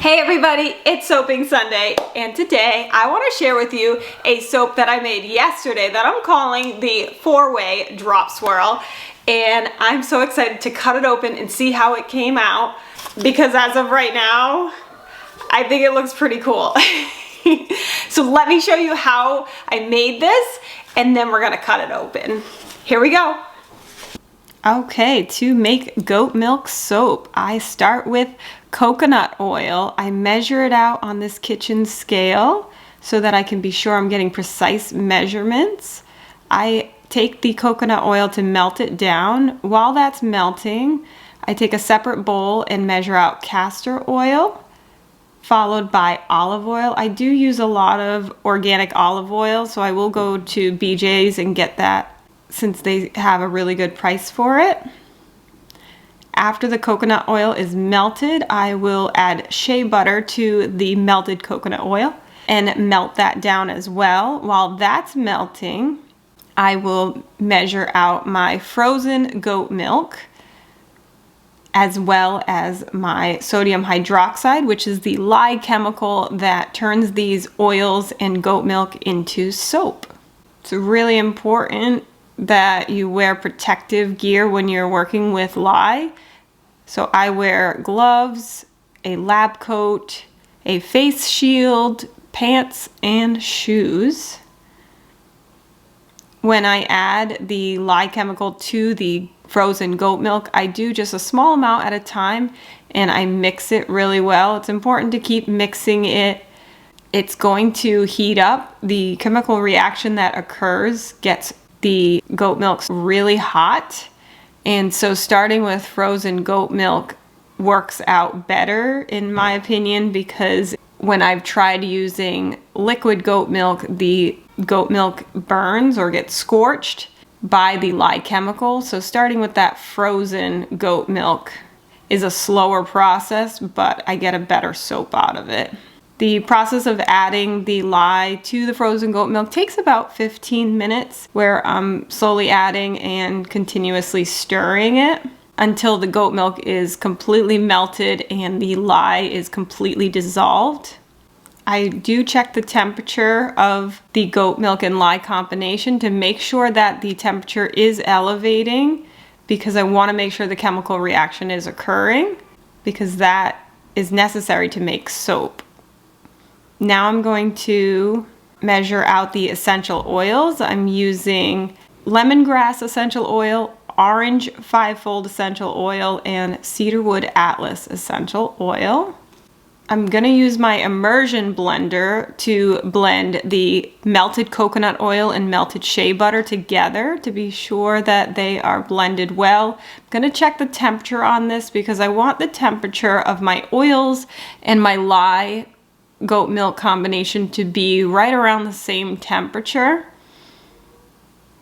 Hey everybody, it's Soaping Sunday, and today I want to share with you a soap that I made yesterday that I'm calling the 4-way drop swirl, and I'm so excited to cut it open and see how it came out because as of right now, I think it looks pretty cool. So let me show you how I made this and then we're gonna cut it open. Here we go. Okay, to make goat milk soap, I start with coconut oil. I measure it out on this kitchen scale so that I can be sure I'm getting precise measurements. I take the coconut oil to melt it down. While that's melting, I take a separate bowl and measure out castor oil, followed by olive oil. I do use a lot of organic olive oil, so I will go to BJ's and get that since they have a really good price for it. After the coconut oil is melted, I will add shea butter to the melted coconut oil and melt that down as well. While that's melting, I will measure out my frozen goat milk as well as my sodium hydroxide, which is the lye chemical that turns these oils and goat milk into soap. It's really important that you wear protective gear when you're working with lye. So I wear gloves, a lab coat, a face shield, pants, and shoes. When I add the lye chemical to the frozen goat milk, I do just a small amount at a time and I mix it really well. It's important to keep mixing it. It's going to heat up. The chemical reaction that occurs gets the goat milk really hot, and so starting with frozen goat milk works out better in my opinion, because when I've tried using liquid goat milk, the goat milk burns or gets scorched by the lye chemical. So starting with that frozen goat milk is a slower process, but I get a better soap out of it. The process of adding the lye to the frozen goat milk takes about 15 minutes, where I'm slowly adding and continuously stirring it until the goat milk is completely melted and the lye is completely dissolved. I do check the temperature of the goat milk and lye combination to make sure that the temperature is elevating, because I want to make sure the chemical reaction is occurring, because that is necessary to make soap. Now I'm going to measure out the essential oils. I'm using lemongrass essential oil, orange 5-fold essential oil, and cedarwood atlas essential oil. I'm going to use my immersion blender to blend the melted coconut oil and melted shea butter together to be sure that they are blended well. I'm going to check the temperature on this because I want the temperature of my oils and my lye goat milk combination to be right around the same temperature.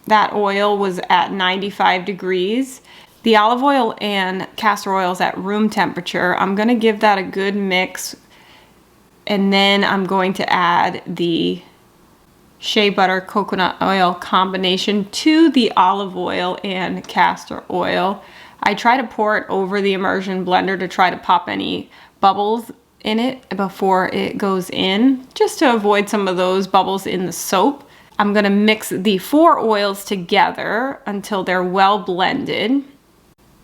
That oil was at 95 degrees. The olive oil and castor oil is at room temperature. I'm going to give that a good mix, and then I'm going to add the shea butter coconut oil combination to the olive oil and castor oil. I try to pour it over the immersion blender to try to pop any bubbles in it before it goes in, just to avoid some of those bubbles in the soap. I'm going to mix the 4 oils together until they're well blended.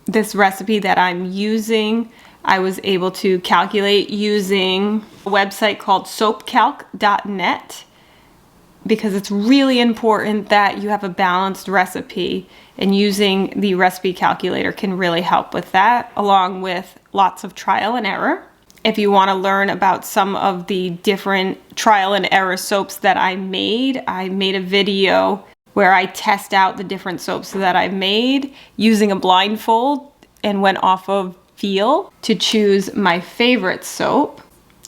This recipe that I'm using, I was able to calculate using a website called soapcalc.net, because it's really important that you have a balanced recipe, and using the recipe calculator can really help with that, along with lots of trial and error. If you want to learn about some of the different trial and error soaps that I made a video where I test out the different soaps that I made using a blindfold and went off of feel to choose my favorite soap.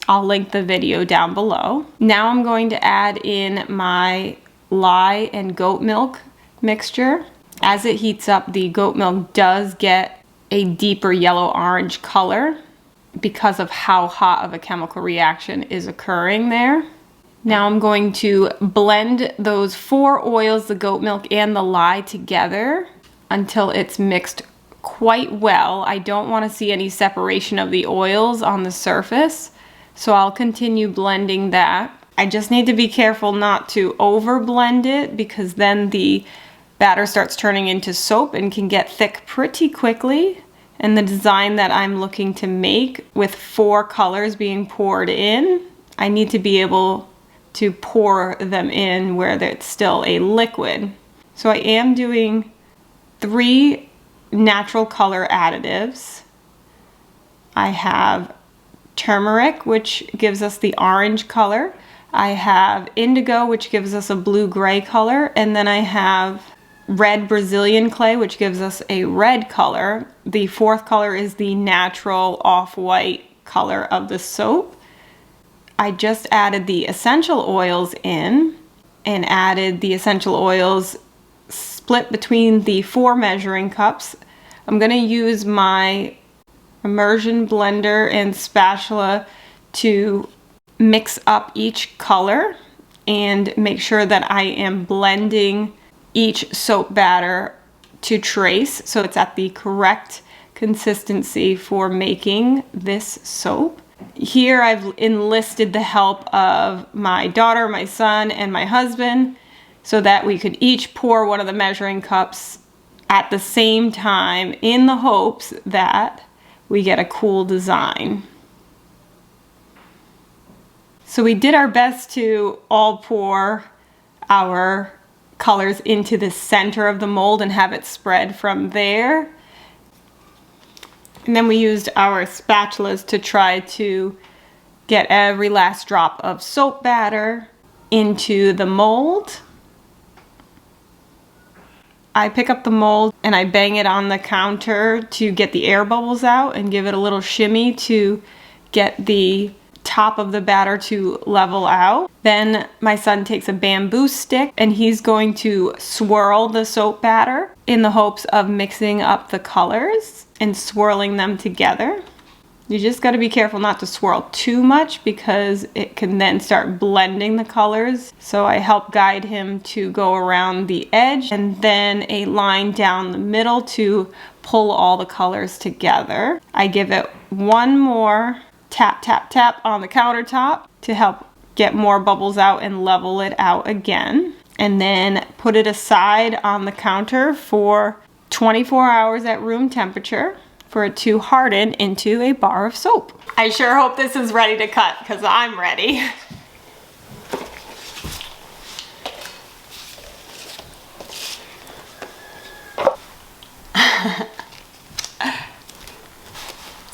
I'll link the video down below. Now I'm going to add in my lye and goat milk mixture. As it heats up, the goat milk does get a deeper yellow-orange color because of how hot of a chemical reaction is occurring there. Now I'm going to blend those 4 oils, the goat milk and the lye, together until it's mixed quite well. I don't want to see any separation of the oils on the surface. So I'll continue blending that. I just need to be careful not to over blend it because then the batter starts turning into soap and can get thick pretty quickly. And the design that I'm looking to make with 4 colors being poured in, I need to be able to pour them in where it's still a liquid. So I am doing 3 natural color additives. I have turmeric, which gives us the orange color. I have indigo, which gives us a blue-gray color. And then I have red Brazilian clay, which gives us a red color. The 4th color is the natural off-white color of the soap. I just added the essential oils in and added the essential oils split between the 4 measuring cups. I'm going to use my immersion blender and spatula to mix up each color and make sure that I am blending each soap batter to trace so it's at the correct consistency for making this soap. Here I've enlisted the help of my daughter, my son, and my husband so that we could each pour one of the measuring cups at the same time in the hopes that we get a cool design. So we did our best to all pour our colors into the center of the mold and have it spread from there. And then we used our spatulas to try to get every last drop of soap batter into the mold. I pick up the mold and I bang it on the counter to get the air bubbles out and give it a little shimmy to get the top of the batter to level out. Then my son takes a bamboo stick and he's going to swirl the soap batter in the hopes of mixing up the colors and swirling them together. You just got to be careful not to swirl too much because it can then start blending the colors. So I help guide him to go around the edge and then a line down the middle to pull all the colors together. I give it one more tap, tap, tap on the countertop to help get more bubbles out and level it out again. And then put it aside on the counter for 24 hours at room temperature for it to harden into a bar of soap. I sure hope this is ready to cut because I'm ready.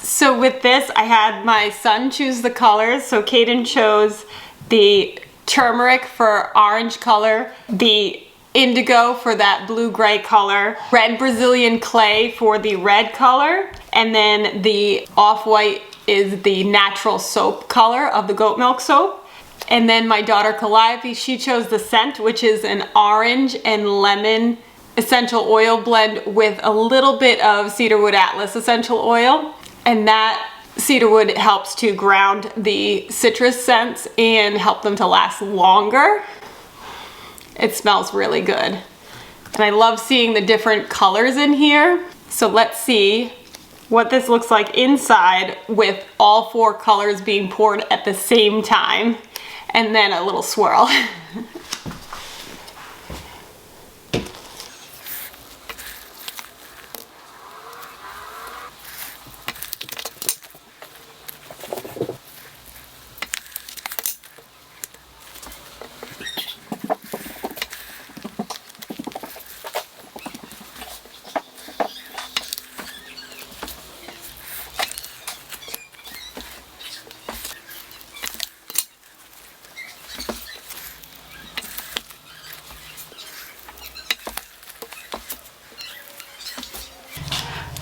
So with this, I had my son choose the colors. So Caden chose the turmeric for orange color, the indigo for that blue-gray color, red Brazilian clay for the red color, and then the off-white is the natural soap color of the goat milk soap. And then my daughter Calliope, she chose the scent, which is an orange and lemon essential oil blend with a little bit of cedarwood atlas essential oil. And that cedarwood helps to ground the citrus scents and help them to last longer. It smells really good. And I love seeing the different colors in here. So let's see what this looks like inside with all 4 colors being poured at the same time. And then a little swirl.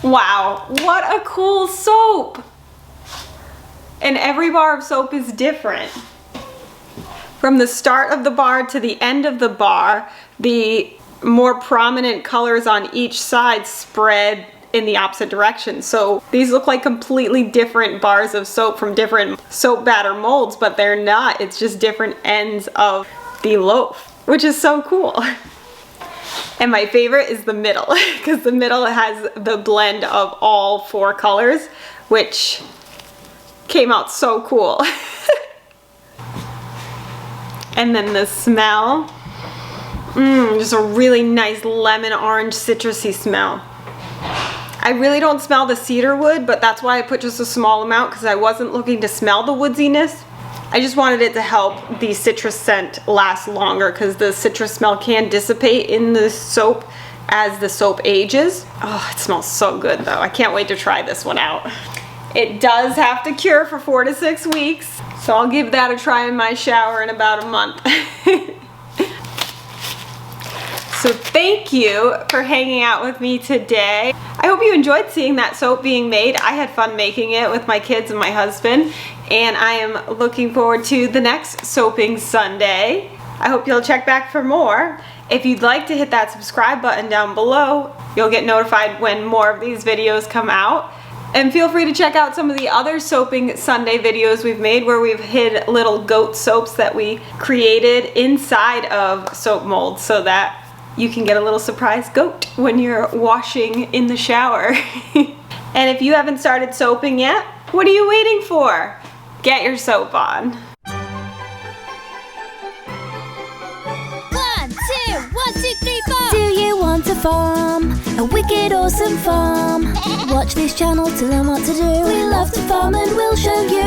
Wow, what a cool soap! And every bar of soap is different. From the start of the bar to the end of the bar, the more prominent colors on each side spread in the opposite direction. So these look like completely different bars of soap from different soap batter molds, but they're not. It's just different ends of the loaf, which is so cool. And my favorite is the middle, because the middle has the blend of all 4 colors, which came out so cool. And then the smell, just a really nice lemon orange citrusy smell. I really don't smell the cedar wood, but that's why I put just a small amount, because I wasn't looking to smell the woodsiness. I just wanted it to help the citrus scent last longer, because the citrus smell can dissipate in the soap as the soap ages. Oh, it smells so good though. I can't wait to try this one out. It does have to cure for 4 to 6 weeks, so I'll give that a try in my shower in about a month. So thank you for hanging out with me today. I hope you enjoyed seeing that soap being made. I had fun making it with my kids and my husband, and I am looking forward to the next Soaping Sunday. I hope you'll check back for more. If you'd like to hit that subscribe button down below, you'll get notified when more of these videos come out. And feel free to check out some of the other Soaping Sunday videos we've made, where we've hid little goat soaps that we created inside of soap molds, so that you can get a little surprise goat when you're washing in the shower. And if you haven't started soaping yet, what are you waiting for? Get your soap on. 1, 2, 1, 2, 3, 4. Do you want to farm a wicked awesome farm? Watch this channel to learn what to do. We love to farm and we'll show you.